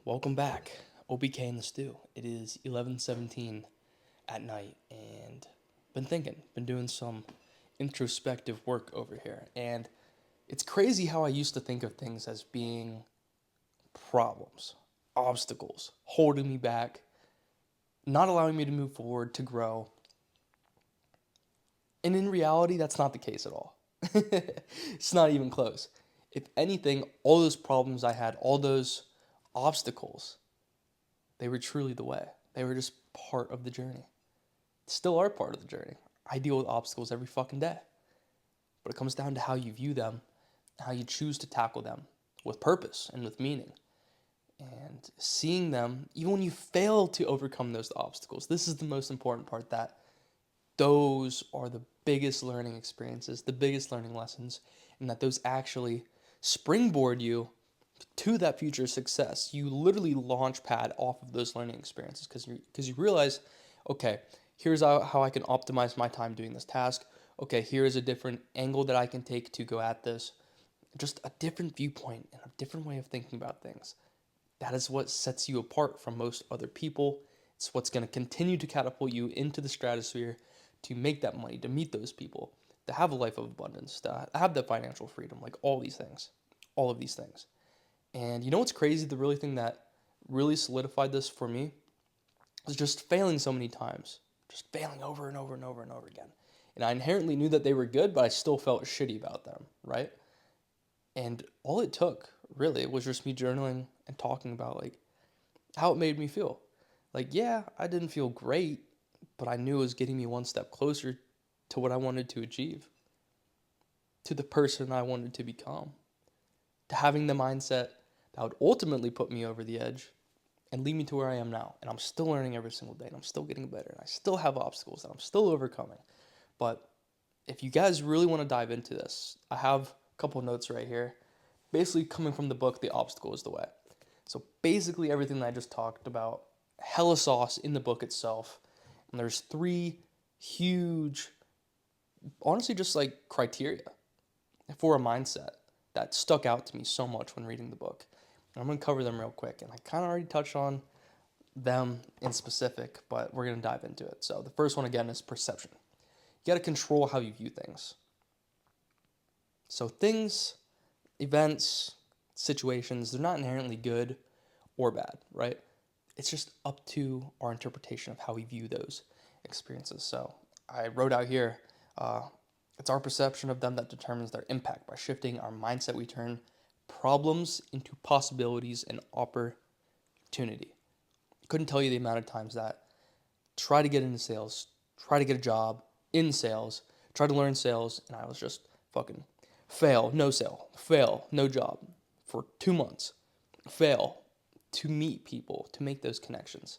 Welcome back, OBK in the stew. It is 11:17 at night, and been doing some introspective work over here, and it's crazy how I used to think of things as being problems, obstacles, holding me back, not allowing me to move forward, to grow. And in reality, that's not the case at all. It's not even close. If anything, all those problems I had, all those obstacles, they were truly the way. They were just part of the journey. Still are part of the journey. I deal with obstacles every fucking day. But it comes down to how you view them, how you choose to tackle them with purpose and with meaning. And seeing them, even when you fail to overcome those obstacles, this is the most important part, that those are the biggest learning experiences, the biggest learning lessons, and that those actually springboard you to that future success. You literally launch pad off of those learning experiences because you realize, okay, here's how I can optimize my time doing this task. Okay, here is a different angle that I can take to go at this. Just a different viewpoint and a different way of thinking about things. That is what sets you apart from most other people. It's what's going to continue to catapult you into the stratosphere, to make that money, to meet those people, to have a life of abundance, to have that financial freedom, like all these things, all of these things. And you know what's crazy? The really thing that really solidified this for me was just failing so many times, just failing over and over and over and over again. And I inherently knew that they were good, but I still felt shitty about them, right? And all it took really was just me journaling and talking about like how it made me feel. Like, yeah, I didn't feel great, but I knew it was getting me one step closer to what I wanted to achieve, to the person I wanted to become, to having the mindset that would ultimately put me over the edge and lead me to where I am now. And I'm still learning every single day, and I'm still getting better, and I still have obstacles that I'm still overcoming. But if you guys really want to dive into this, I have a couple notes right here, basically coming from the book The Obstacle is the Way. So basically everything that I just talked about, hella sauce in the book itself. And there's three huge, honestly, just like criteria for a mindset that stuck out to me so much when reading the book. And I'm going to cover them real quick. And I kind of already touched on them in specific, but we're going to dive into it. So the first one, again, is perception. You got to control how you view things. So things, events, situations, they're not inherently good or bad, right? It's just up to our interpretation of how we view those experiences. So I wrote out here, it's our perception of them that determines their impact. By shifting our mindset, we turn problems into possibilities and opportunity. I couldn't tell you the amount of times that try to get into sales, try to get a job in sales, try to learn sales, and I was just fucking fail, no sale, fail, no job for 2 months, fail to meet people, to make those connections.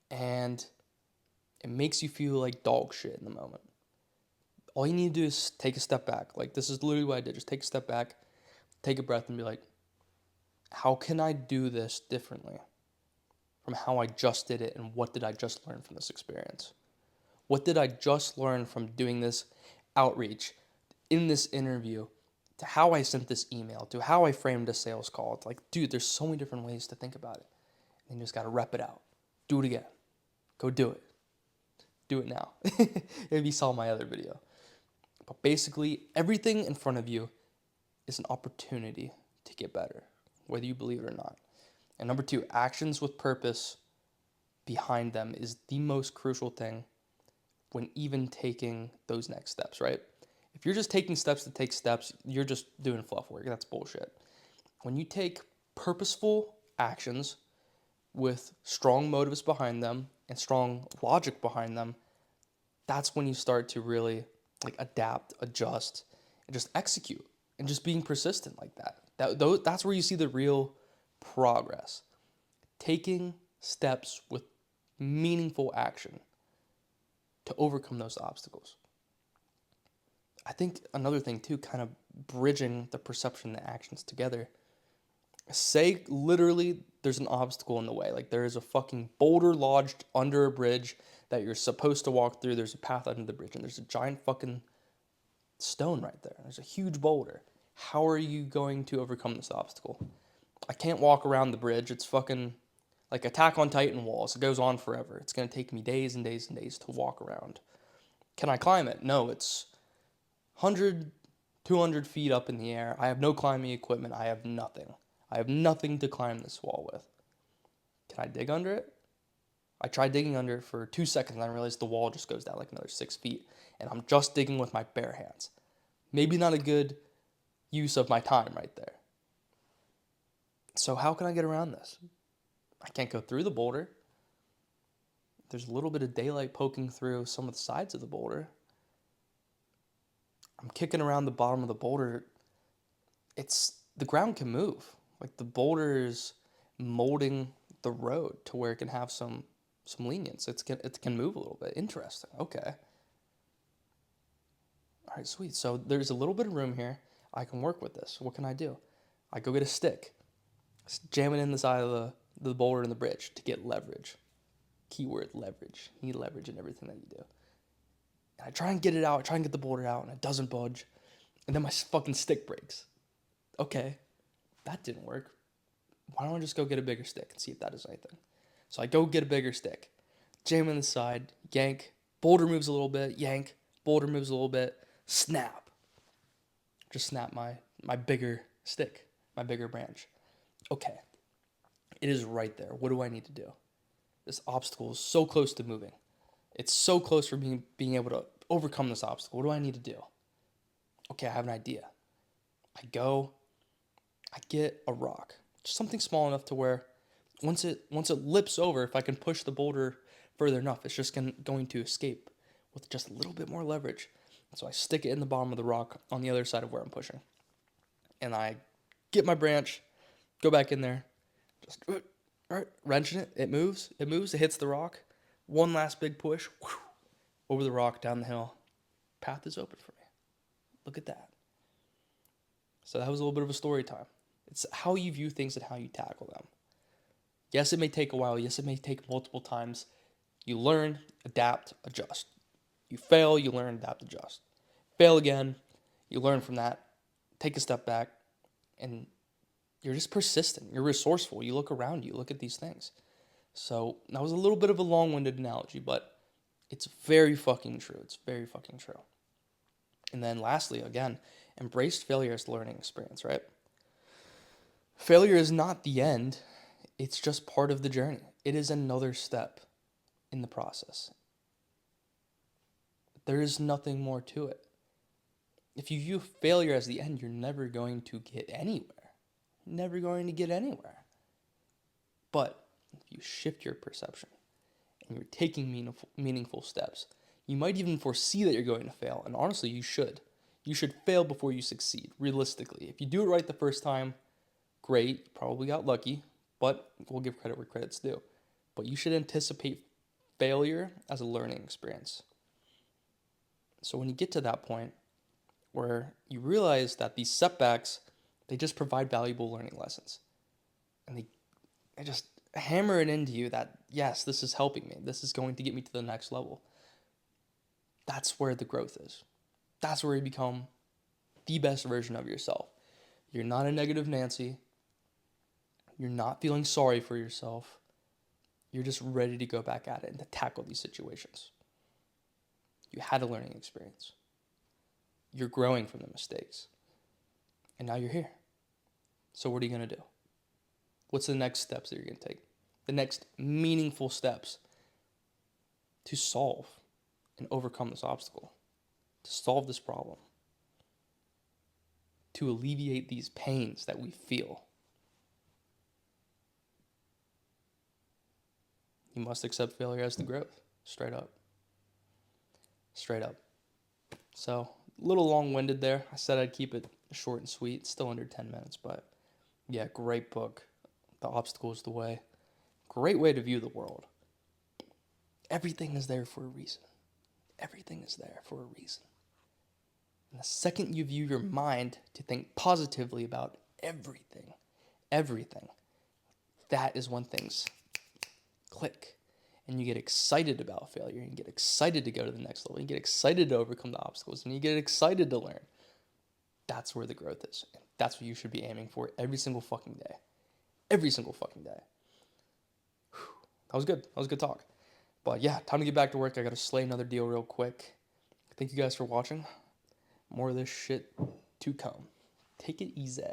And it makes you feel like dog shit in the moment. All you need to do is take a step back. Like, this is literally what I did. Just take a step back, take a breath, and be like, how can I do this differently from how I just did it? And what did I just learn from this experience? What did I just learn from doing this outreach, in this interview, to how I sent this email, to how I framed a sales call? It's like, dude, there's so many different ways to think about it. And you just got to rep it out. Do it again. Go do it. Do it now. If you saw my other video. But basically, everything in front of you is an opportunity to get better, whether you believe it or not. And number two, actions with purpose behind them is the most crucial thing when even taking those next steps, right? If you're just taking steps to take steps, you're just doing fluff work. That's bullshit. When you take purposeful actions with strong motives behind them and strong logic behind them, that's when you start to really like adapt, adjust, and just execute, and just being persistent like that. That's where you see the real progress. Taking steps with meaningful action to overcome those obstacles. I think another thing too, kind of bridging the perception and the actions together. Say literally there's an obstacle in the way. Like there is a fucking boulder lodged under a bridge that you're supposed to walk through. There's a path under the bridge and there's a giant fucking stone right there. There's a huge boulder. How are you going to overcome this obstacle? I can't walk around the bridge. It's fucking like Attack on Titan walls. It goes on forever. It's going to take me days and days and days to walk around. Can I climb it? No, it's 100, 200 feet up in the air. I have no climbing equipment. I have nothing. I have nothing to climb this wall with. Can I dig under it? I tried digging under it for 2 seconds and I realized the wall just goes down like another 6 feet. And I'm just digging with my bare hands. Maybe not a good use of my time right there. So how can I get around this? I can't go through the boulder. There's a little bit of daylight poking through some of the sides of the boulder. I'm kicking around the bottom of the boulder. The ground can move. Like the boulder is molding the road to where it can have some lenience. It can move a little bit. Interesting. Okay. All right, sweet. So there's a little bit of room here. I can work with this. What can I do? I go get a stick, jam it in the side of the boulder in the bridge to get leverage. Keyword leverage. You need leverage in everything that you do. And I try and get it out. I try and get the boulder out, and it doesn't budge. And then my fucking stick breaks. Okay, that didn't work. Why don't I just go get a bigger stick and see if that does anything? So I go get a bigger stick, jam in the side, yank, boulder moves a little bit, yank, boulder moves a little bit, snap. Just snap my bigger stick, my bigger branch. Okay, it is right there. What do I need to do? This obstacle is so close to moving. It's so close for being able to overcome this obstacle. What do I need to do? Okay, I have an idea. I get a rock, just something small enough to where once it lips over, if I can push the boulder further enough, it's just going to escape with just a little bit more leverage. So I stick it in the bottom of the rock on the other side of where I'm pushing. And I get my branch, go back in there, just wrenching it. It moves, it hits the rock. One last big push, over the rock, down the hill. Path is open for me. Look at that. So that was a little bit of a story time. It's how you view things and how you tackle them. Yes, it may take a while. Yes, it may take multiple times. You learn, adapt, adjust. You fail, you learn, adapt, adjust. Fail again, you learn from that, take a step back, and you're just persistent. You're resourceful. You look around you, look at these things. So that was a little bit of a long-winded analogy, but it's very fucking true. It's very fucking true. And then lastly, again, embrace failure as a learning experience, right? Failure is not the end. It's just part of the journey. It is another step in the process. There is nothing more to it. If you view failure as the end, you're never going to get anywhere. Never going to get anywhere. But if you shift your perception and you're taking meaningful steps, you might even foresee that you're going to fail. And honestly, you should. You should fail before you succeed, realistically. If you do it right the first time, great, you probably got lucky, but we'll give credit where credit's due. But you should anticipate failure as a learning experience. So when you get to that point where you realize that these setbacks, they just provide valuable learning lessons. And they just hammer it into you that, yes, this is helping me. This is going to get me to the next level. That's where the growth is. That's where you become the best version of yourself. You're not a negative Nancy. You're not feeling sorry for yourself. You're just ready to go back at it and to tackle these situations. You had a learning experience. You're growing from the mistakes. And now you're here. So what are you going to do? What's the next steps that you're going to take? The next meaningful steps to solve and overcome this obstacle, to solve this problem, to alleviate these pains that we feel. You must accept failure as the growth. Straight up. Straight up. So, a little long-winded there. I said I'd keep it short and sweet. Still under 10 minutes, but yeah, great book. The Obstacle is the Way. Great way to view the world. Everything is there for a reason. Everything is there for a reason. And the second you view your mind to think positively about everything, that is when things click. And you get excited about failure, and you get excited to go to the next level, you get excited to overcome the obstacles, and you get excited to learn. That's where the growth is. That's what you should be aiming for every single fucking day. every single fucking day. That was good. That was a good talk. But yeah, time to get back to work. I gotta slay another deal real quick. Thank you guys for watching. More of this shit to come. Take it easy.